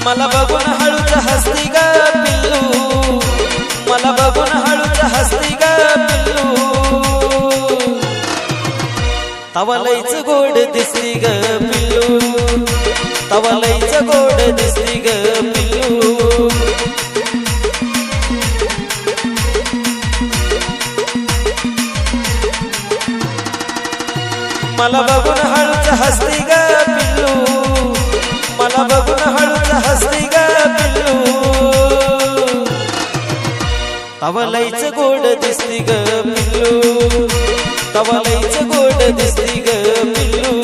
मला बघून हळूच हसती ग पिल्लू, मला बघून हळूच हसती ग पिल्लू, तवा लईच गोड दिसती ग पिल्लू, तवा लईच गोड दिसती ग पिल्लू। मला बघून हळूच हसती ग पिल्लू, मला बघून हळूच हसती ग पिल्लू, तवा लईच गोड दिसती ग पिल्लू, तवा लईच गोड दिसती ग पिल्लू।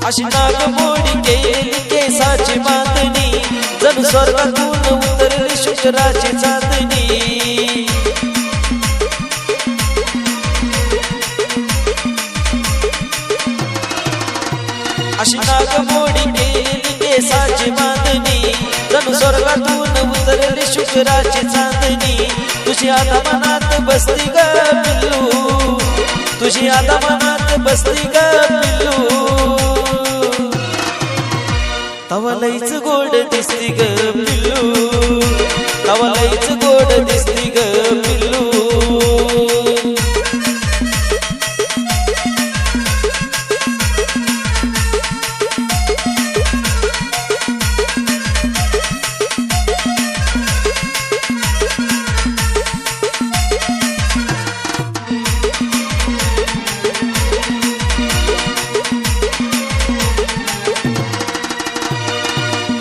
अशी नागमोडी केली केसाची बांधणी, जणू स्वर्गातून उतरली शुक्राची चांदणी। अशी नागमोडी केली केसाची बांधणी, जणू स्वर्गातून उतरली शुक्राची चांदणी। तुझी आता मनात बसती ग पिल्लू, तुझी आता मनात बसती ग पिल्लू, तवा लईच गोड दिसती ग पिल्लू, तवा लईच गोड दिसती ग पिल्लू।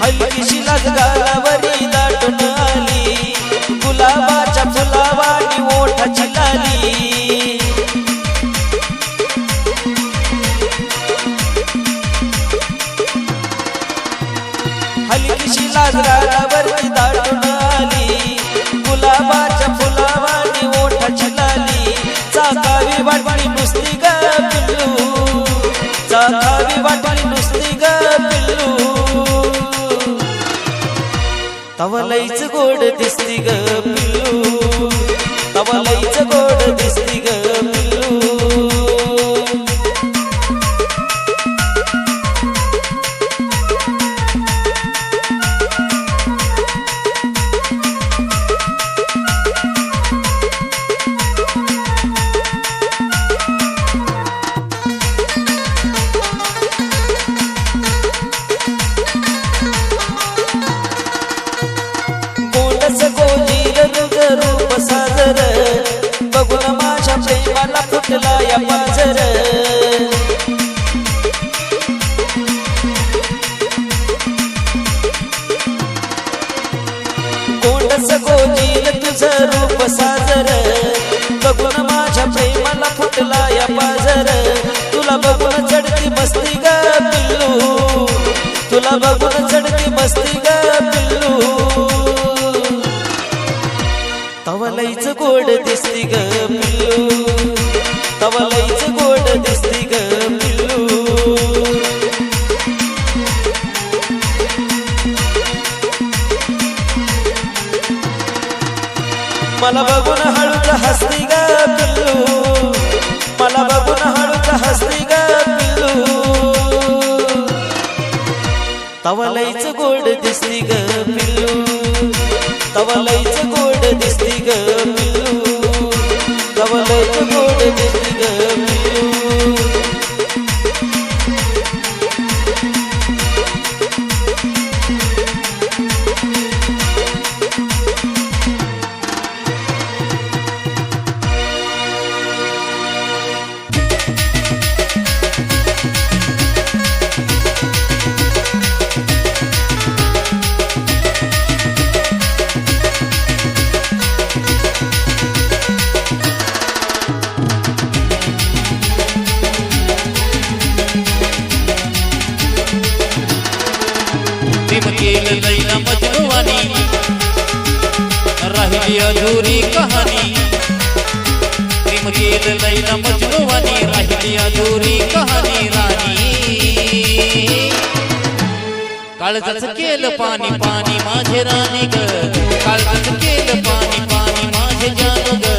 हलकीशी लाज गालावरी दाटून आली, गुलाबाच्या फुलावानी ओठाची लाली। हलकीशी लाज गालावरी दाटून आली, गुलाबाच्या फुलावानी ओठाची लाली। चाकावी वाटली नुसती ग पिल्लू, चाकावी वाटली नुसती ग पिल्लू, तवा लईच गोड दिसती ग पिल्लू, तवा लईच गोड दिसती ग पिल्लू। रूप साजर बघून माझ्या प्रेमाला फुटला या पाजर। गोंडस गोजील तुझं रूप साजर बघून माझ्या प्रेमाला फुटला या पाजर। तुला बघून चढती मस्ती ग पिल्लू, तुला बघून चढती मस्ती ग पिल्लू, तवा लईच गोड दिसती ग पिल्लू, तवा लईच गोड दिसती ग पिल्लू। मला बघून हळूच हसती ग पिल्लू, मला बघून हळूच हसती ग पिल्लू, तवा लईच गोड दिसती ग पिल्लू, तवा लईच गोड दिसती ग पिल्लू, तवा लईच गोड दिसती ग पिल्लू। केलं लैला मजनूवानी राहिली अधुरी कहाणी। प्रेम केलं लैला मजनूवानी राहिली अधुरी कहाणी राणी काळजाचं केलं पाणी पाणी माझे राणी ग काळजाचं केलं पाणी पाणी माझे जानू ग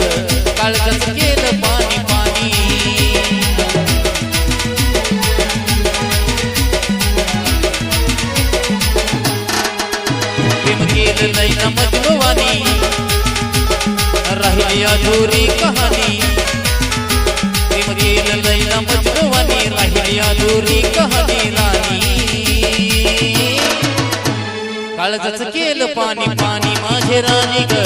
काळजाचं केलं पाणी पाणी प्रेम केलं लैला मजनूवानी राहिली अधुरी कहाणी प्रेम केलं लैला मजनूवानी राहिली अधुरी कहाणी राणी काळजाचं केलं पाणी पाणी माझे राणी ग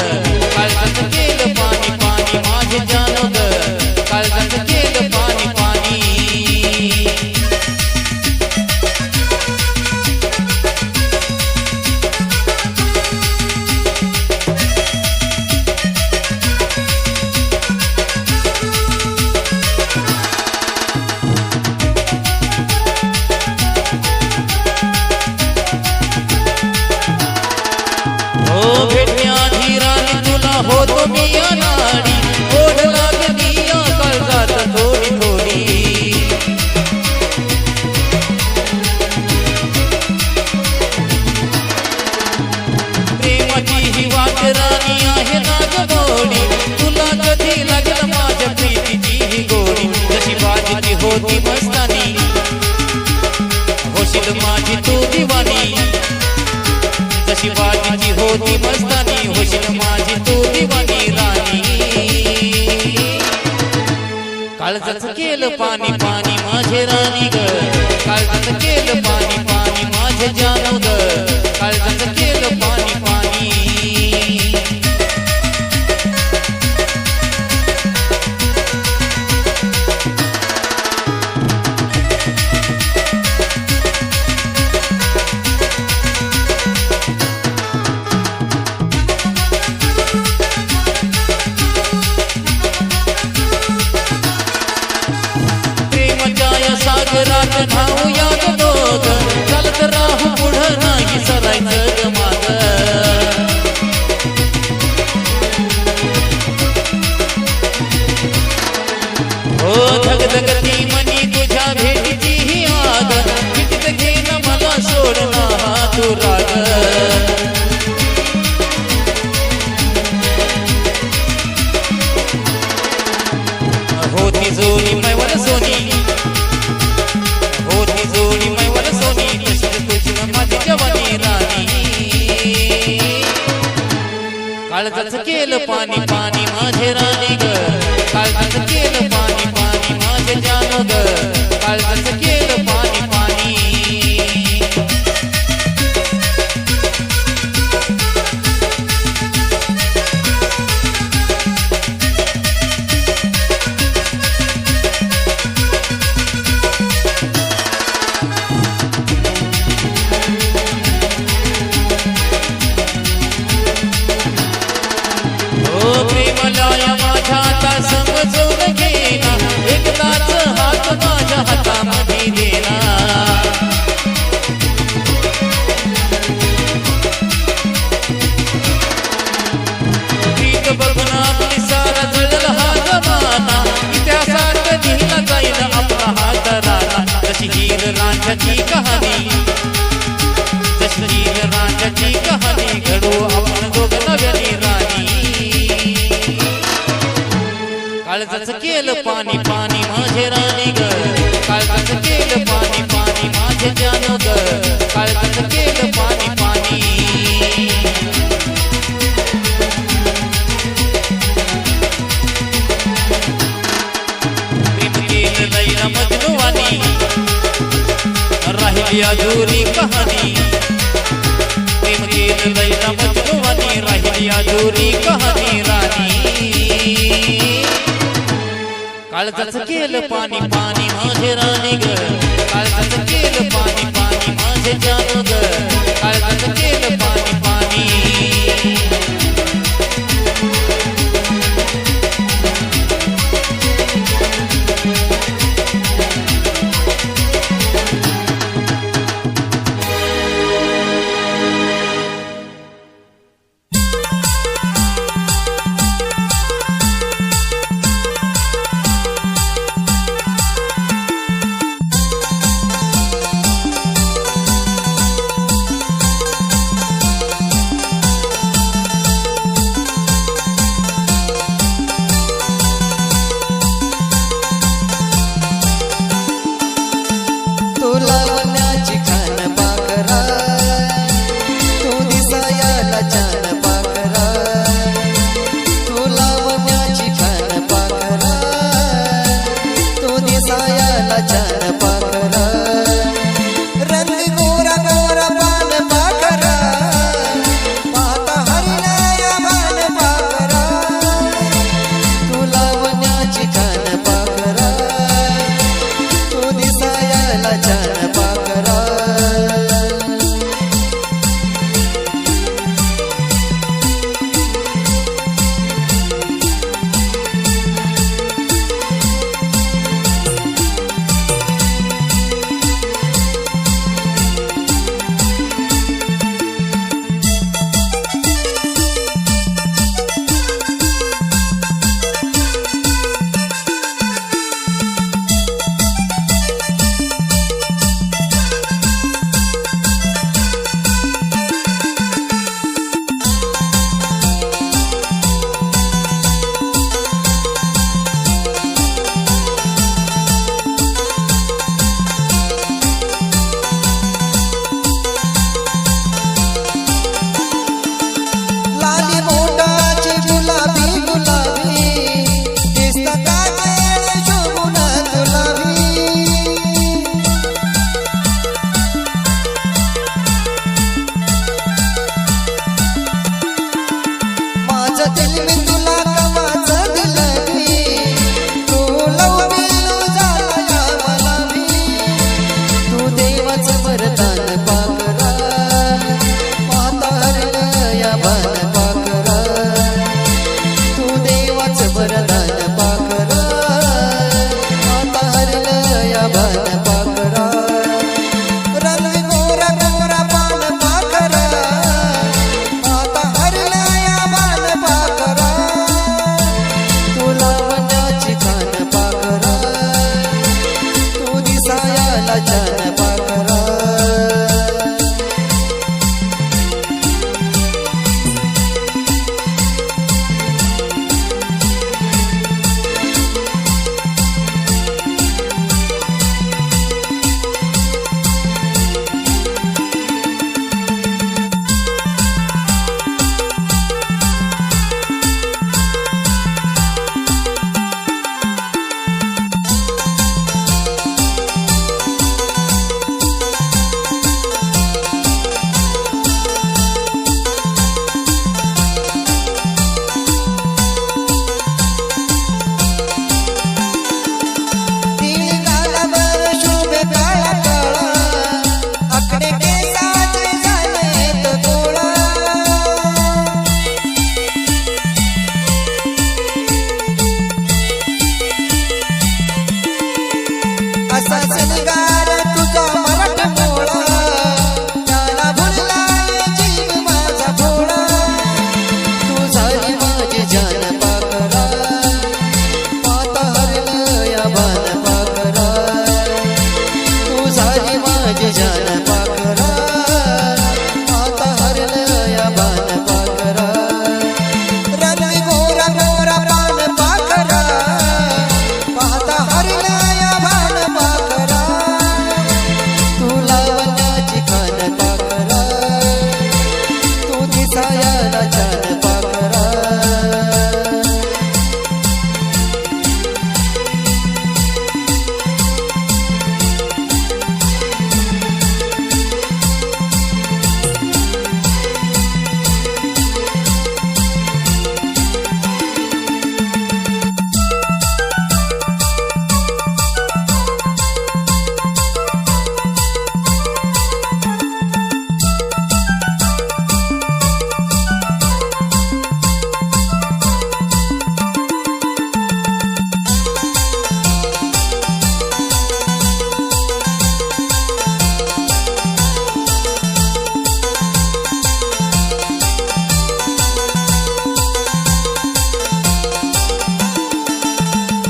काळजाचं केलं पाणी पाणी माझे जानू ग काळजाचं केलं पाणी पाणी होतो मी अनाडी ओढ लागली या काळजात थोडी थोडी प्रेमाची ही वाट राणी आहे ना गोडी तुला कधी लागलं माझ्या प्रीतीची ही गोडी जशी बाजीची होती मस्तानी होशील माझी तू दिवाणी जशी बाजीची होती मस्तानी होशील माझी तू दिवाणी राणी काळजाचं केलं पाणी पाणी माझे राणी ग काळजाचं केलं पाणी पाणी माझे जानू ग काळजाचं केलं पाणी पाणी सागरात धावूया ग दोघं चालत राहू पुढं नाही सरायचं ग मागं हो धगधगती मनी तुझ्या भेटीची ही आग कितीत घेणं मला सोडणं तू राग होती जोडी मैवर सोनी होती जोडी मैवर सोनी तशीच तुझी माझी जवानी राणी काळजाचं केलं पाणी पाणी माझे राणी ग काळजाचं केलं पाणी पाणी माझे जानू ग काळजाचं केलं पाणी पाणी प्रेमलाया माझ्या आता समजून घेना एकदाच हात माझ्या हातामध्ये देना प्रीत बघून आपली सारा जळल हा जमाना इतिहासात लिहिला जाईल आपला हात राणा जशी हीर रांझ्याची कहाणी जशी हीर रांझ्याची कहाणी घडू आपण दोघं नव्यानी राणी काळजाचं केलं पाणी पाणी माझे राणी ग काळजाचं केलं पाणी पाणी माझे जानू ग काळजाचं केलं पाणी पाणी प्रेम केलं लैला मजनूवानी राहिली अधुरी कहाणी प्रेम केलं लैला मजनूवानी राहिली अधुरी कहाणी राणी काळजाचं केलं पाणी पाणी माझे राणी ग काळजाचं केलं पाणी पाणी माझे जानू ग काळजाचं केलं पाणी पाणी शृंगार तुझा मराठमोळा त्याला भुललाय जीव माझा भोळा तू झाली माझी जान पाकरा पाता हरलं या भान पाकरा तू झाली माझी जान पाकरा पाता हरलं या भान पाकरा रंग गोरा गोरा पान पाकरा पाहता हरलं या भान पाकरा तू लावण्याची खान पाकरा तू दिसायला छान पाकरा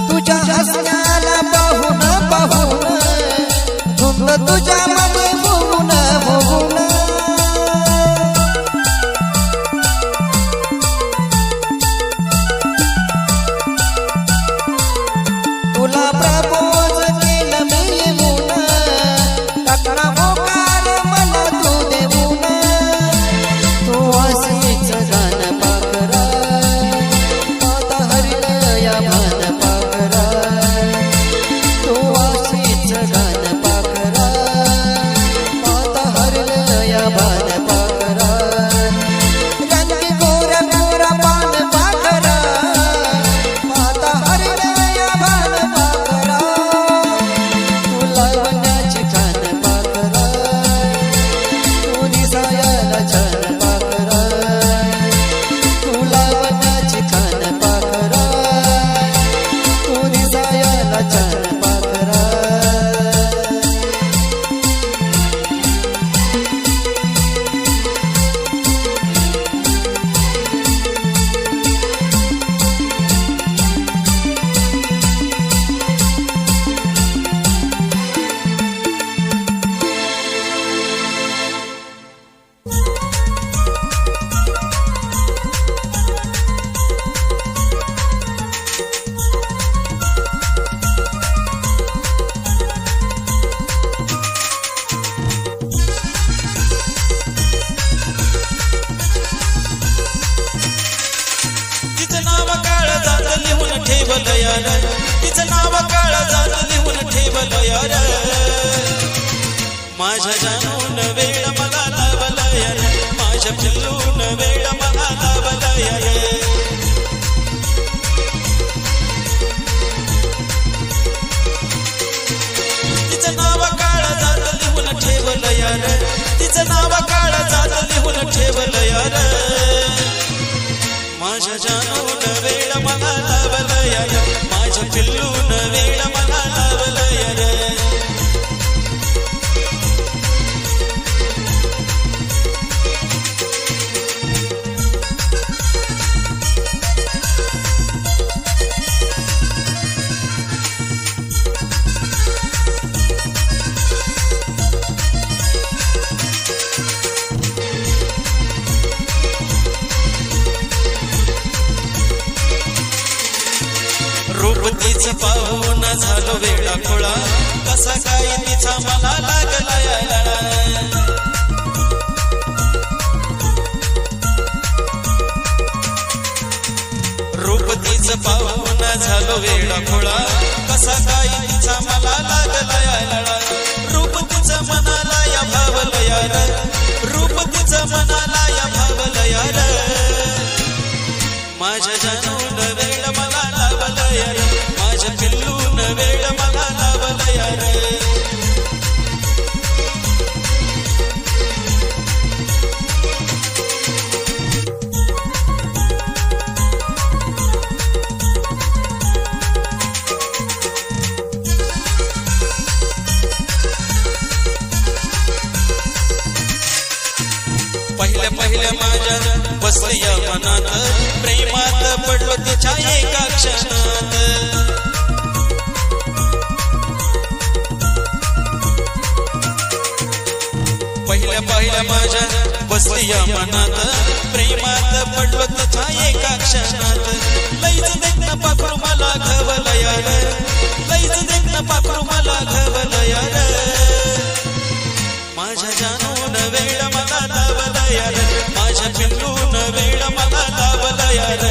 तुझ्या हसण्याला पाहून पाहून धुंद तुझ्या मध्ये मोहून मोहून तुला प्रपोज केलं मी मुन टाकला मोकार मला तू देऊन तू असेच गाणं पाकरा पाता हरलं या भान पाकरा तू असेच गाणं पाकरा पाता हरलं या भान पाकरा रंग गोरा गोरा पान पाकरा पाता हरलं या भान पाकरा तू लावण्याची खान पाकरा तू दिसायला छान पाकरा तू लावण्याची खान पाकरा तू दिसायला छान पाकरा तिचं नाव काळजात लिहून ठेवलं यार तिचं नाव काळजात लिहून ठेवलं यार माझ्या जानून वेळ मला लावलं यार माझ्या पिल्लून वेळ मला लावलं यार तिचं नाव काळजात लिहून ठेवलं यार तिचं नाव काळजात लिहून ठेवलं यार माझ्या जानून वेळ मला लावलं यार माझ्या पिल्लून वेळ मला लावलं यार रूप तिचं पाहून झालो वेळा खोळा कसा काय तिचा मला लागला यायला रूप तिचं पाहून झालो वेळा खोळा कसा काय तिचा मला लागला यायला रूप तिचं मनाला या भावलं यार रूप तिचं मनाला या भावलं यार माझ्या जानून वेळ मला लावलं यार माझ्या पिल्लून वेळ मला लावलं यार पहिल्या पहिल्या माझ्या बसली या मनात प्रेमात पडलो तिच्या एका क्षणात पहिल्या पहिल्या माझ्या बसली या मनात प्रेमात पडलो तिच्या एका क्षणात लईच देखणं पाखरू मला घवलं यार लईच देखणं पाखरू मला घवलं यार माझ्या जानून वेळ मला लावलं यार माझ्या पिल्लून वेळ मला लावलं यार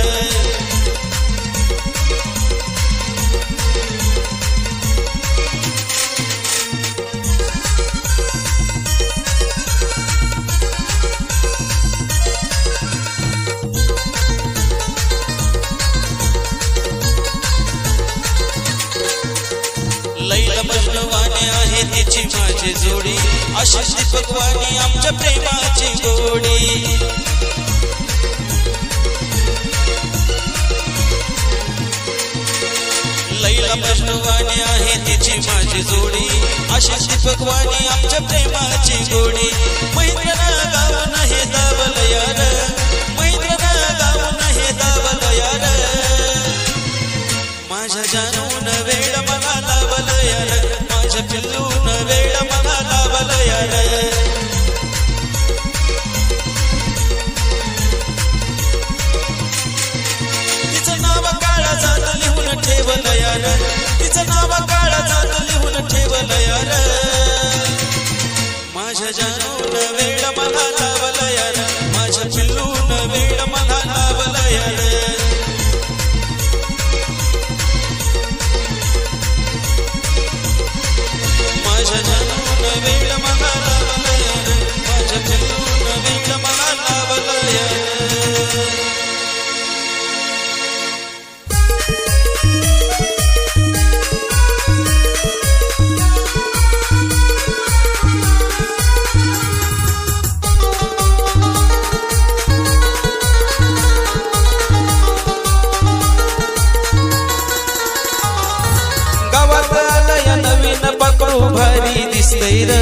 लैला मजनूवाणी आहे तिची माझी जोडी अशीच दीपकवाणी आमच्या प्रेमाची गोडी लैला मजनूवाणी आहे तिची माझी जोडी अशीच दीपकवाणी आमच्या प्रेमाची गोडी मैत्रीनं गावून हे दावलं यार मैत्रीनं गावून हे दावलं यार माझ्या जानून वेळ मला लावलं यार माझ्या पिल्लून वेळ मला लावलं यार तिचं नाव काळजात लिहून ठेवलं यार तिचं नाव काळजात लिहून ठेवलं यार माझ्या जानून वेळ मला लावलं यार माझ्या पिल्लून वेळ मला लावलं यार माझ्या जानून वेळ मला लावलं यार माझ्या पिल्लून वेळ मला लावलं यार गावात आलया नवीन पाखरू भारी दिसतंय र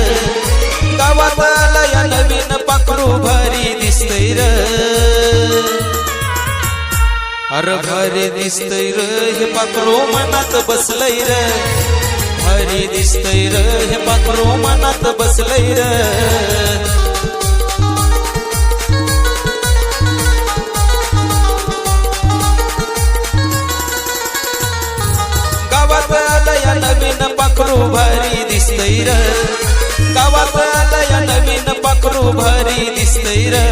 गावात आलया नवीन पाखरू भारी दिसतंय र अरे भारी दिसतंय र हे पाखरू मनात बसलंय र भारी दिसतंय र हे पाखरू मनात बसलंय र गावात आलया नवीन पाखरू भारी दिसतंय र गावात आलया नवीन पाखरू भारी दिसतंय र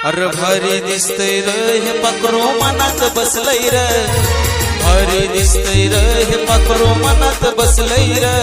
अरे भारी दिसतंय र हे पाखरू मनात बसलंय र भारी दिसतंय र हे पाखरू मनात बसलंय र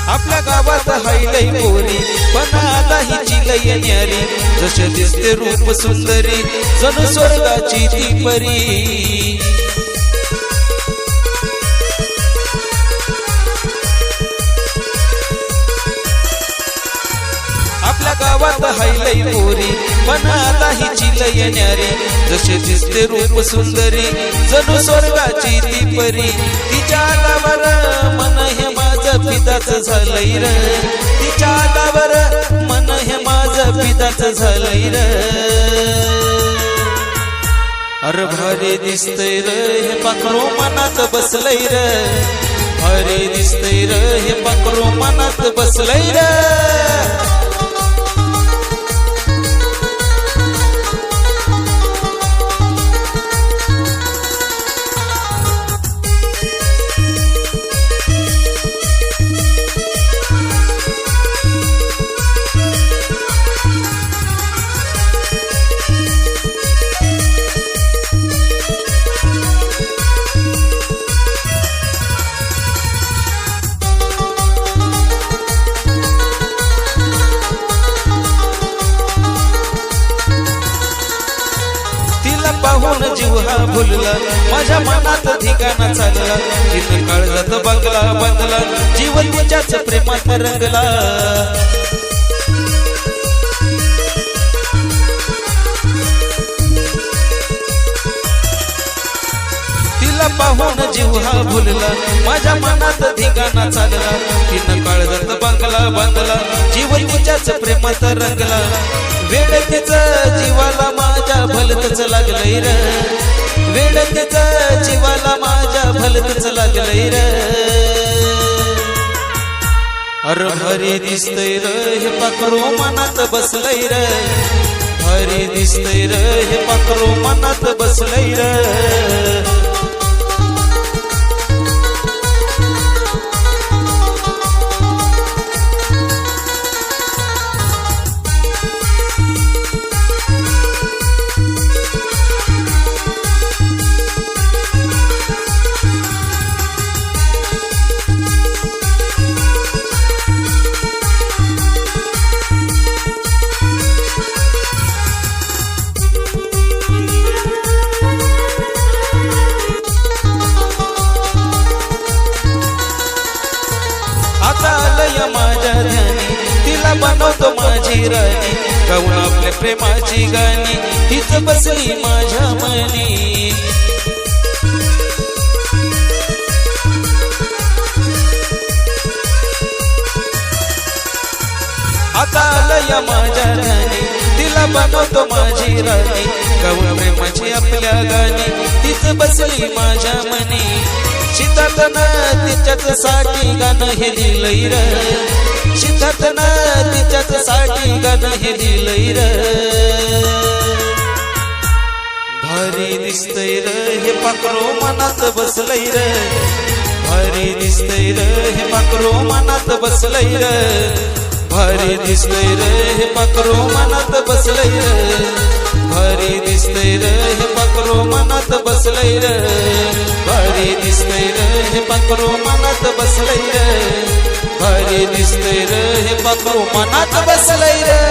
आपल्या गावात हायलय पोरी पण आता हिची लय न्यारी जसे दिसते रूप सुंदरी जणू स्वर्गाची ती परी आपल्या गावात हायलय पोरी पण आता हिची लय न्यारी जसे दिसते रूप सुंदरी जणू स्वर्गाची ती परी तिच्या गावावर मन हे माझं पिताच झालंय र तिच्या गावावर मन हे माझं पिताच झालंय र अरे भारी दिसतंय र हे पाखरू मनात बसलंय र भारी दिसतंय र हे पाखरू मनात बसलंय र पाहून जीव हा भुलला माझ्या मनात ठिकाणा चालला तिनं काळजात बंगला बांधला जीवन तिच्याच प्रेमात रंगला तिला पाहून जीव हा भुलला माझ्या मनात ठिकाणा चालला तिनं काळजात बंगला बांधला जीवन तिच्याच प्रेमात रंगला वेळ तिचं जीवाला माझ्या भलतच लागलंय र वेळ तिचं जीवाला माझ्या भलतच लागलंय र अरे भारी दिसतंय र हे पाखरू मनात बसलंय र भारी दिसतंय र हे पाखरू मनात बसलंय र माझ्या ध्यानी तिला बनवतो माझी राणी गाऊन आपल्या प्रेमाची गाणी तीच बसली माझ्या मनी आता आलया माझ्या ध्यानी तिला बनवतो माझी राणी गाऊन प्रेमाची आपल्या गाणी तीच बसली माझ्या मनी शीतातनं तिच्याच साठी गाणं हे लिहिलंय र शीतातनं तिच्याच साठी गाणं हे लिहिलंय र भारी दिसतंय र हे पाखरू मनात बसलंय र भारी दिसतंय र हे पाखरू मनात बसलंय र भारी दिसतंय र हे पाखरू मनात बसलंय र भारी दिसतंय र हे पाखरू मनात बसलंय र भारी दिसतंय र हे पाखरू मनात बसलंय र भारी दिसतंय र हे पाखरू मनात बसलंय र